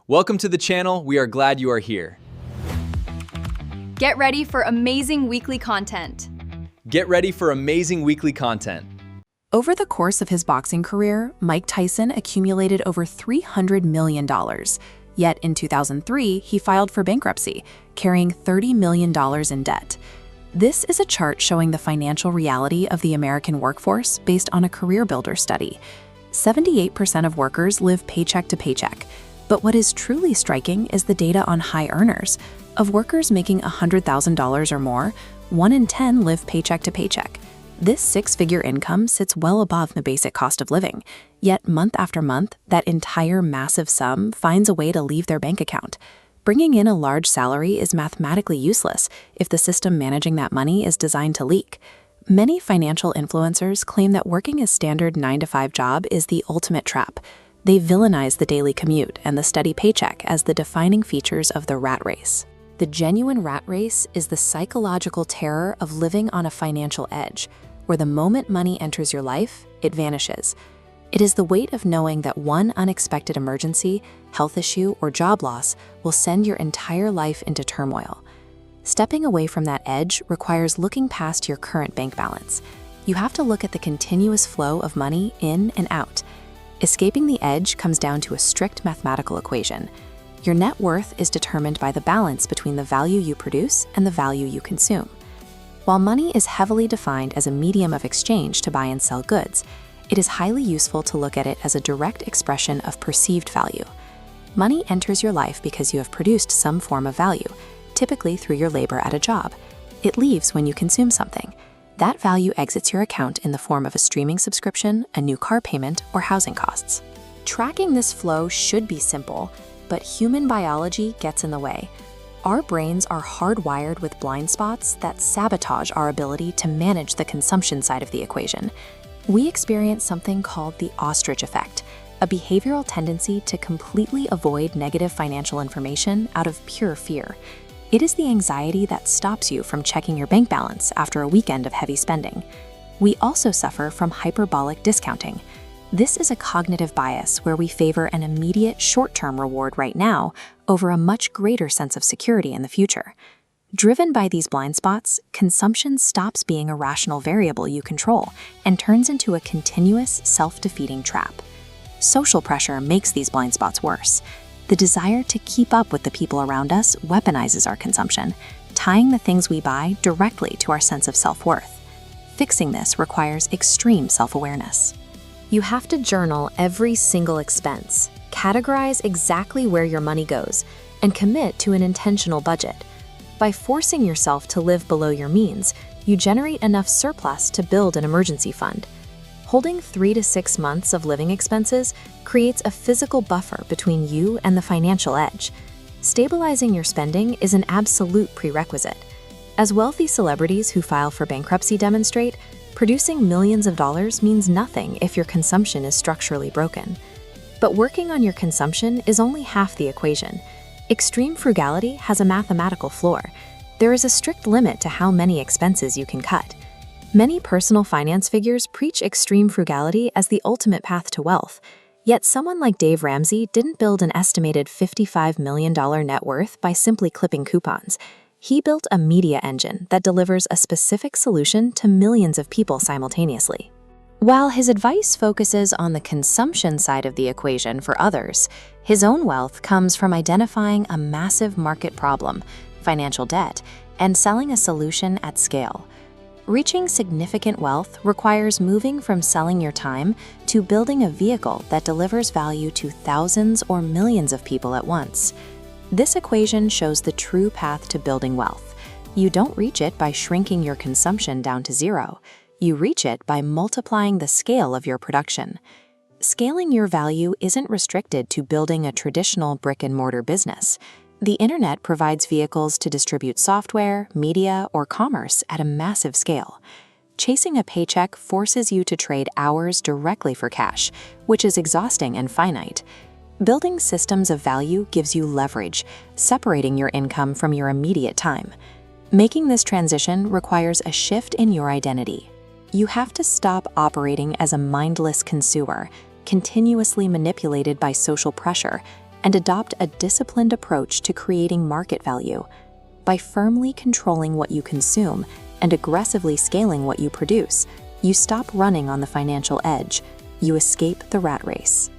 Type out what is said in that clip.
Welcome to the channel. We are glad you are here. Get ready for amazing weekly content. Get ready for amazing weekly content. Over the course of his boxing career, Mike Tyson accumulated over $300 million. Yet in 2003, he filed for bankruptcy, carrying $30 million in debt. This is a chart showing the financial reality of the American workforce based on a Career Builder study. 78% of workers live paycheck to paycheck. But what is truly striking is the data on high earners. Of workers making $100,000 or more, 1 in 10 live paycheck to paycheck. This six-figure income sits well above the basic cost of living. Yet month after month, that entire massive sum finds a way to leave their bank account. Bringing in a large salary is mathematically useless if the system managing that money is designed to leak. Many financial influencers claim that working a standard 9-to-5 job is the ultimate trap. They villainize the daily commute and the steady paycheck as the defining features of the rat race. The genuine rat race is the psychological terror of living on a financial edge, where the moment money enters your life, it vanishes. It is the weight of knowing that one unexpected emergency, health issue, or job loss will send your entire life into turmoil. Stepping away from that edge requires looking past your current bank balance. You have to look at the continuous flow of money in and out. Escaping the edge comes down to a strict mathematical equation. Your net worth is determined by the balance between the value you produce and the value you consume. While money is heavily defined as a medium of exchange to buy and sell goods, it is highly useful to look at it as a direct expression of perceived value. Money enters your life because you have produced some form of value, typically through your labor at a job. It leaves when you consume something. That value exits your account in the form of a streaming subscription, a new car payment, or housing costs. Tracking this flow should be simple, but human biology gets in the way. Our brains are hardwired with blind spots that sabotage our ability to manage the consumption side of the equation. We experience something called the ostrich effect, a behavioral tendency to completely avoid negative financial information out of pure fear. It is the anxiety that stops you from checking your bank balance after a weekend of heavy spending. We also suffer from hyperbolic discounting. This is a cognitive bias where we favor an immediate short-term reward right now over a much greater sense of security in the future. Driven by these blind spots, consumption stops being a rational variable you control and turns into a continuous, self-defeating trap. Social pressure makes these blind spots worse. The desire to keep up with the people around us weaponizes our consumption, tying the things we buy directly to our sense of self-worth. Fixing this requires extreme self-awareness. You have to journal every single expense, categorize exactly where your money goes, and commit to an intentional budget. By forcing yourself to live below your means, you generate enough surplus to build an emergency fund. Holding 3 to 6 months of living expenses creates a physical buffer between you and the financial edge. Stabilizing your spending is an absolute prerequisite. As wealthy celebrities who file for bankruptcy demonstrate, producing millions of dollars means nothing if your consumption is structurally broken. But working on your consumption is only half the equation. Extreme frugality has a mathematical floor. There is a strict limit to how many expenses you can cut. Many personal finance figures preach extreme frugality as the ultimate path to wealth. Yet someone like Dave Ramsey didn't build an estimated $55 million net worth by simply clipping coupons. He built a media engine that delivers a specific solution to millions of people simultaneously. While his advice focuses on the consumption side of the equation for others, his own wealth comes from identifying a massive market problem, financial debt, and selling a solution at scale. Reaching significant wealth requires moving from selling your time to building a vehicle that delivers value to thousands or millions of people at once. This equation shows the true path to building wealth. You don't reach it by shrinking your consumption down to zero. You reach it by multiplying the scale of your production. Scaling your value isn't restricted to building a traditional brick-and-mortar business. The internet provides vehicles to distribute software, media, or commerce at a massive scale. Chasing a paycheck forces you to trade hours directly for cash, which is exhausting and finite. Building systems of value gives you leverage, separating your income from your immediate time. Making this transition requires a shift in your identity. You have to stop operating as a mindless consumer, continuously manipulated by social pressure, and adopt a disciplined approach to creating market value. By firmly controlling what you consume and aggressively scaling what you produce, you stop running on the financial edge. You escape the rat race.